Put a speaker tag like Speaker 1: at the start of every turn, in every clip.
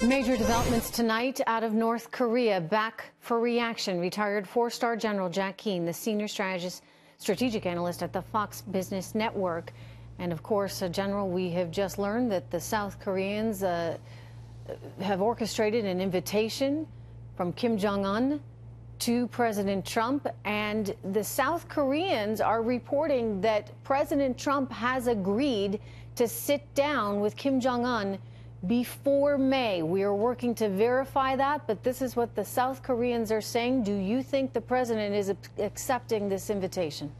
Speaker 1: Major developments tonight out of North Korea. Back for reaction, retired four-star General Jack Keane, the senior strategic analyst at the Fox Business Network. And of course, General, we have just learned that the South Koreans have orchestrated an invitation from Kim Jong-un to President Trump, and the South Koreans are reporting that President Trump has agreed to sit down with Kim Jong-un before May. We are working to verify that, but this is what the South Koreans are saying. Do you think the president is accepting this invitation?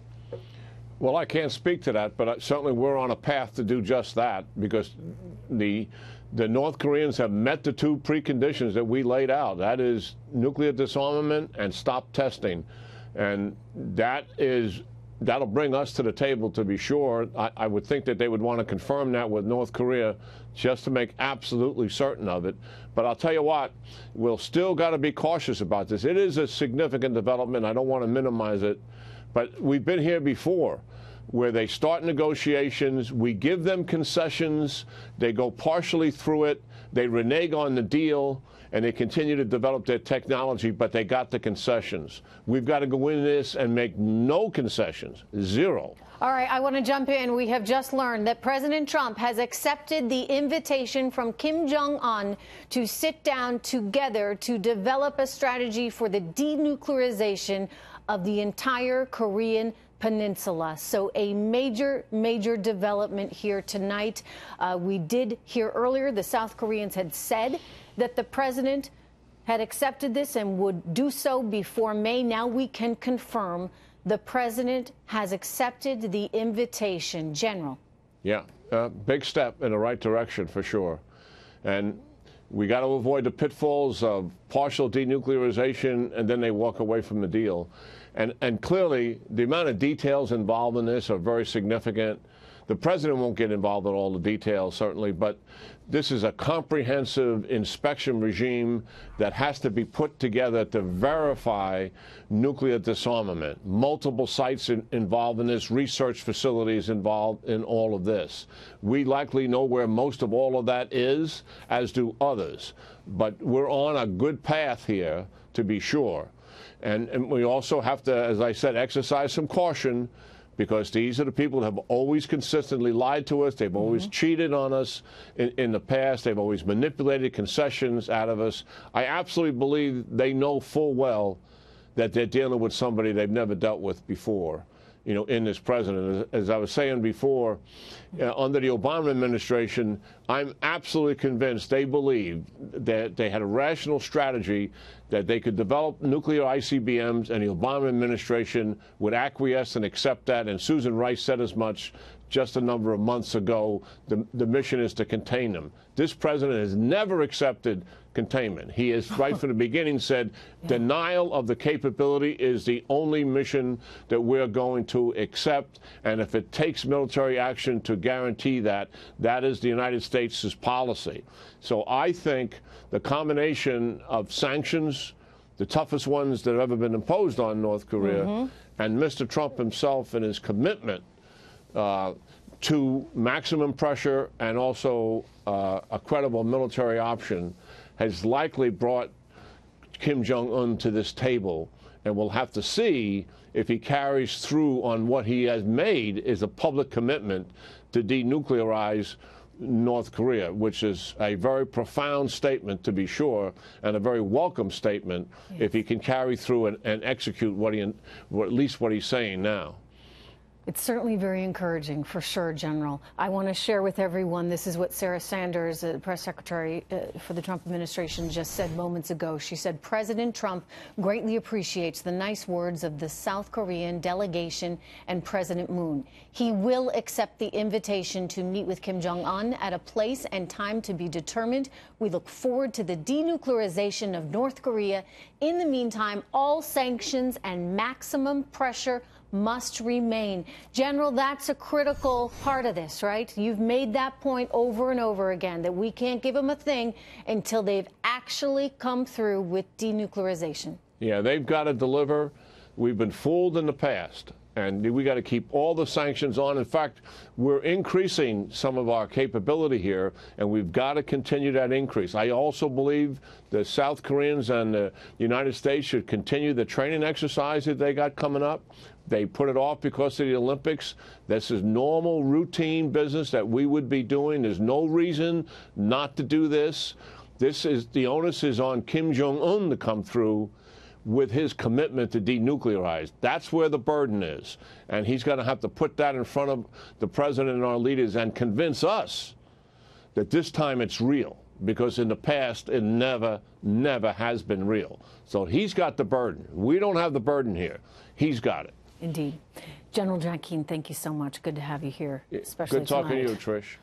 Speaker 2: Well, I can't speak to that, but certainly we're on a path to do just that, because the North Koreans have met the two preconditions that we laid out. That is nuclear disarmament and stop testing. And that'll bring us to the table, to be sure. I would think that they would want to confirm that with North Korea just to make absolutely certain of it. But I'll tell you what, we'll still got to be cautious about this. It is a significant development. I don't want to minimize it. But we've been here before, where they start negotiations, we give them concessions, they go partially through it, they renege on the deal, and they continue to develop their technology, but they got the concessions. We've got to go into this and make no concessions, zero.
Speaker 1: All right, I want to jump in. We have just learned that President Trump has accepted the invitation from Kim Jong-un to sit down together to develop a strategy for the denuclearization of the entire Korean Peninsula. So a major development here tonight. We did hear earlier the South Koreans had said that the president had accepted this and would do so before May. Now we can confirm the president has accepted the invitation. General. Yeah,
Speaker 2: big step in the right direction for sure. And we got to avoid the pitfalls of partial denuclearization and then they walk away from the deal. And clearly, the amount of details involved in this are very significant. The president won't get involved in all the details, certainly, but this is a comprehensive inspection regime that has to be put together to verify nuclear disarmament. Multiple sites involved in this, research facilities involved in all of this. We likely know where most of all of that is, as do others. But we're on a good path here, to be sure. And we also have to, as I said, exercise some caution, because these are the people that have always consistently lied to us. They've always cheated on us in the past. They've always manipulated concessions out of us. I absolutely believe they know full well that they're dealing with somebody they've never dealt with before, you know, in this president. As I was saying before, under the Obama administration, I'm absolutely convinced they believed that they had a rational strategy that they could develop nuclear ICBMs, and the Obama administration would acquiesce and accept that. And Susan Rice said as much just a number of months ago. The mission is to contain them. This president has never accepted containment. He has, right from the beginning, said denial of the capability is the only mission that we're going to accept. And if it takes military action to guarantee that, that is the United States' policy. So I think the combination of sanctions, the toughest ones that have ever been imposed on North Korea, and Mr. Trump himself and his commitment to maximum pressure and also a credible military option has likely brought Kim Jong-un to this table. And we'll have to see if he carries through on what he has made is a public commitment to denuclearize North Korea, which is a very profound statement, to be sure, and a very welcome statement if he can carry through and execute what at least what he's saying now.
Speaker 1: It's certainly very encouraging, for sure, General. I want to share with everyone, this is what Sarah Sanders, the press secretary for the Trump administration, just said moments ago. She said, President Trump greatly appreciates the nice words of the South Korean delegation and President Moon. He will accept the invitation to meet with Kim Jong-un at a place and time to be determined. We look forward to the denuclearization of North Korea. In the meantime, all sanctions and maximum pressure must remain. General, that's a critical part of this, right? You've made that point over and over again, that we can't give them a thing until they've actually come through with denuclearization.
Speaker 2: Yeah, they've got to deliver. We've been fooled in the past. And we got to keep all the sanctions on. In fact, we're increasing some of our capability here, and we've got to continue that increase. I also believe the South Koreans and the United States should continue the training exercise that they got coming up. They put it off because of the Olympics. This is normal, routine business that we would be doing. There's no reason not to do this. The onus is on Kim Jong-un to come through with his commitment to denuclearize. That's where the burden is. And he's going to have to put that in front of the president and our leaders and convince us that this time it's real, because in the past it never has been real. So he's got the burden. We don't have the burden here. He's got it.
Speaker 1: Indeed. General Jack Keane, thank you so much. Good to have you here, especially
Speaker 2: Good talking
Speaker 1: tonight.
Speaker 2: to you, Trish.